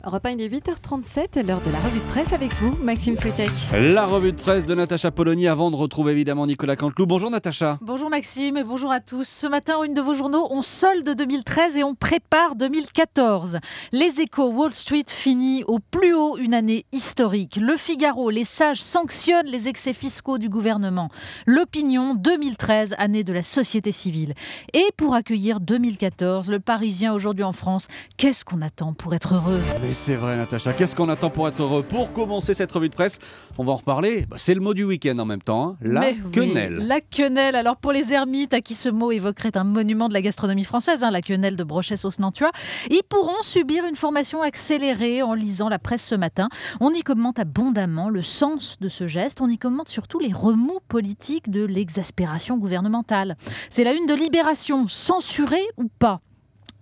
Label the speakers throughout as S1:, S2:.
S1: Europe 1, il est 8h37, l'heure de la revue de presse avec vous, Maxime Switek.
S2: La revue de presse de Natacha Polony avant de retrouver évidemment Nicolas Canteloup. Bonjour Natacha.
S3: Bonjour Maxime et bonjour à tous. Ce matin, une de vos journaux, on solde 2013 et on prépare 2014. Les Échos, Wall Street finit au plus haut une année historique. Le Figaro, les sages sanctionnent les excès fiscaux du gouvernement. L'Opinion, 2013, année de la société civile. Et pour accueillir 2014, le Parisien aujourd'hui en France, qu'est-ce qu'on attend pour être heureux ?
S2: Mais c'est vrai Natacha, qu'est-ce qu'on attend pour être heureux? Pour commencer cette revue de presse, on va en reparler, c'est le mot du week-end en même temps, hein. La quenelle.
S3: Oui, la quenelle, alors pour les ermites à qui ce mot évoquerait un monument de la gastronomie française, la quenelle de Brochet sauce Nantua, ils pourront subir une formation accélérée en lisant la presse ce matin. On y commente abondamment le sens de ce geste, on y commente surtout les remous politiques de l'exaspération gouvernementale. C'est la une de Libération, censurée ou pas ?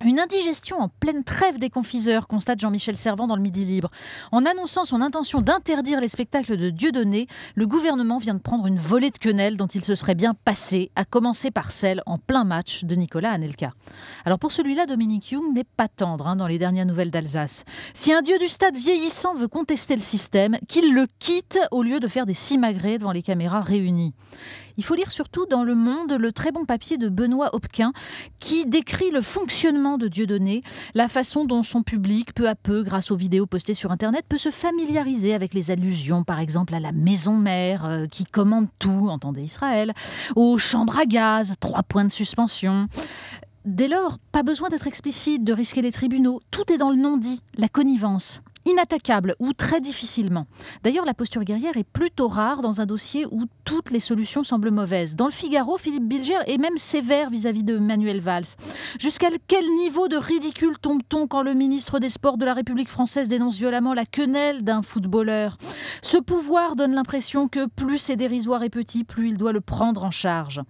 S3: Une indigestion en pleine trêve des confiseurs, constate Jean-Michel Servan dans le Midi Libre. En annonçant son intention d'interdire les spectacles de Dieudonné, le gouvernement vient de prendre une volée de quenelle dont il se serait bien passé, à commencer par celle en plein match de Nicolas Anelka. Alors pour celui-là, Dominique Young n'est pas tendre dans les dernières nouvelles d'Alsace. Si un dieu du stade vieillissant veut contester le système, qu'il le quitte au lieu de faire des simagrées devant les caméras réunies. Il faut lire surtout dans Le Monde le très bon papier de Benoît Hopquin qui décrit le fonctionnement de Dieudonné, la façon dont son public, peu à peu, grâce aux vidéos postées sur Internet, peut se familiariser avec les allusions, par exemple à la maison mère qui commande tout, entendez Israël, aux chambres à gaz, 3 points de suspension. Dès lors, pas besoin d'être explicite, de risquer les tribunaux. Tout est dans le non-dit, la connivence. Inattaquable ou très difficilement. D'ailleurs, la posture guerrière est plutôt rare dans un dossier où toutes les solutions semblent mauvaises. Dans le Figaro, Philippe Bilger est même sévère vis-à-vis de Manuel Valls. Jusqu'à quel niveau de ridicule tombe-t-on quand le ministre des Sports de la République française dénonce violemment la quenelle d'un footballeur ? Ce pouvoir donne l'impression que plus c'est dérisoire et petit, plus il doit le prendre en charge.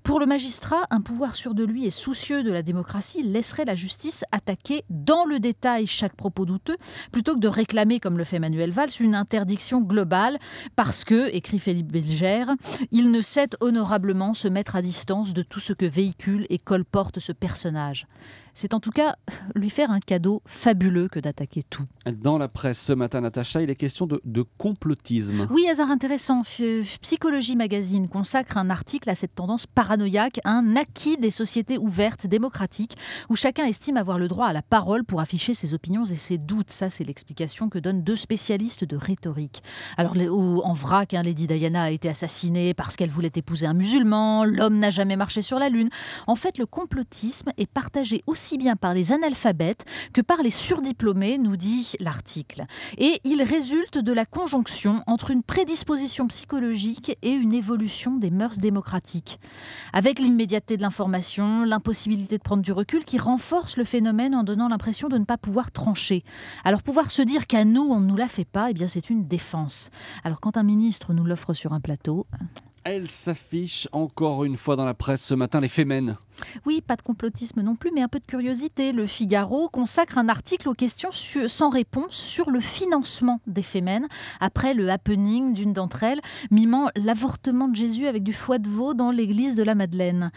S3: Pour le magistrat, un pouvoir sûr de lui et soucieux de la démocratie laisserait la justice attaquer dans le détail chaque propos douteux, plutôt que de réclamer, comme le fait Manuel Valls, une interdiction globale parce que, écrit Philippe Bilger, il ne sait honorablement se mettre à distance de tout ce que véhicule et colporte ce personnage. C'est en tout cas lui faire un cadeau fabuleux que d'attaquer tout.
S2: Dans la presse ce matin, Natacha, il est question de complotisme.
S3: Oui, hasard intéressant. Psychologie Magazine consacre un article à cette tendance paranoïaque, un acquis des sociétés ouvertes, démocratiques, où chacun estime avoir le droit à la parole pour afficher ses opinions et ses doutes. Ça, c'est l'explication que donnent 2 spécialistes de rhétorique. Alors, en vrac, Lady Diana a été assassinée parce qu'elle voulait épouser un musulman, l'homme n'a jamais marché sur la Lune. En fait, le complotisme est partagé aussi bien par les analphabètes que par les surdiplômés, nous dit l'article. Et il résulte de la conjonction entre une prédisposition psychologique et une évolution des mœurs démocratiques. Avec l'immédiateté de l'information, l'impossibilité de prendre du recul qui renforce le phénomène en donnant l'impression de ne pas pouvoir trancher. Alors pouvoir se dire qu'à nous, on ne nous la fait pas, c'est une défense. Alors quand un ministre nous l'offre sur un plateau...
S2: Elle s'affiche encore une fois dans la presse ce matin, les Femen.
S3: Oui, pas de complotisme non plus, mais un peu de curiosité. Le Figaro consacre un article aux questions sans réponse sur le financement des Femen, après le happening d'une d'entre elles, mimant l'avortement de Jésus avec du foie de veau dans l'église de la Madeleine.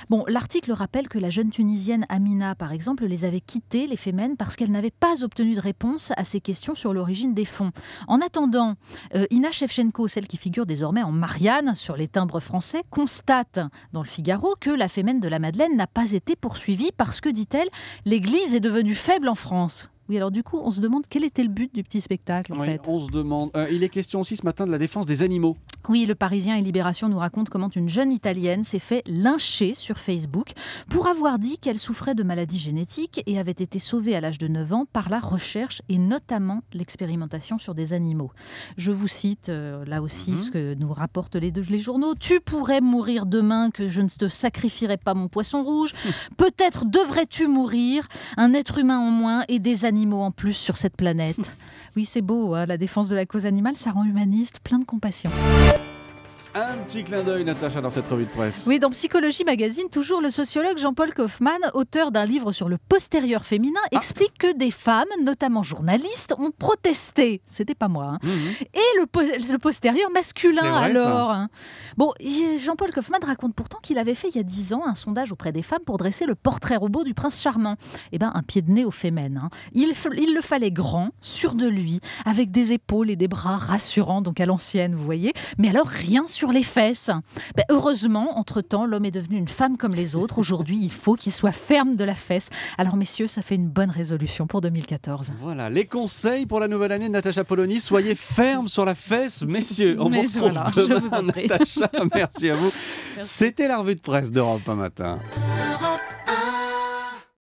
S3: Bon, l'article rappelle que la jeune Tunisienne Amina, par exemple, les avait quittés, les Femen, parce qu'elle n'avait pas obtenu de réponse à ces questions sur l'origine des fonds. En attendant, Ina Shevchenko, celle qui figure désormais en Marianne sur les timbres français, constate dans le Figaro que la Femen de la Madeleine n'a pas été poursuivie parce que, dit-elle, l'Église est devenue faible en France. Oui, alors du coup, on se demande quel était le but du petit spectacle, en fait.
S2: On se demande. Il est question aussi ce matin de la défense des animaux.
S3: Oui, le Parisien et Libération nous racontent comment une jeune Italienne s'est fait lyncher sur Facebook pour avoir dit qu'elle souffrait de maladies génétiques et avait été sauvée à l'âge de 9 ans par la recherche et notamment l'expérimentation sur des animaux. Je vous cite là aussi ce que nous rapportent les journaux. « Tu pourrais mourir demain que je ne te sacrifierai pas mon poisson rouge. Peut-être devrais-tu mourir, un être humain en moins et des animaux en plus sur cette planète. » Oui, c'est beau, la défense de la cause animale, ça rend humaniste, plein de compassion.
S2: Un petit clin d'œil, Natacha, dans cette revue de presse.
S3: Oui, dans Psychologie Magazine, toujours le sociologue Jean-Paul Kaufmann, auteur d'un livre sur le postérieur féminin, explique que des femmes, notamment journalistes, ont protesté. C'était pas moi. Et le postérieur masculin,
S2: C'est vrai,
S3: alors.
S2: ça.
S3: Bon, Jean-Paul Kaufmann raconte pourtant qu'il avait fait il y a 10 ans un sondage auprès des femmes pour dresser le portrait robot du prince charmant. Eh ben, un pied de nez au féminin. Il le fallait grand, sûr de lui, avec des épaules et des bras rassurants, donc à l'ancienne, vous voyez. Mais alors, rien sur les fesses. Ben, heureusement, entre-temps, l'homme est devenu une femme comme les autres. Aujourd'hui, il faut qu'il soit ferme de la fesse. Alors, messieurs, ça fait une bonne résolution pour 2014.
S2: Voilà, les conseils pour la nouvelle année de Natacha Polony. Soyez ferme sur la fesse, messieurs. On vous retrouve demain,
S3: je vous en prie.
S2: Natacha. Merci à vous.
S3: Merci.
S2: C'était la revue de presse d'Europe un matin.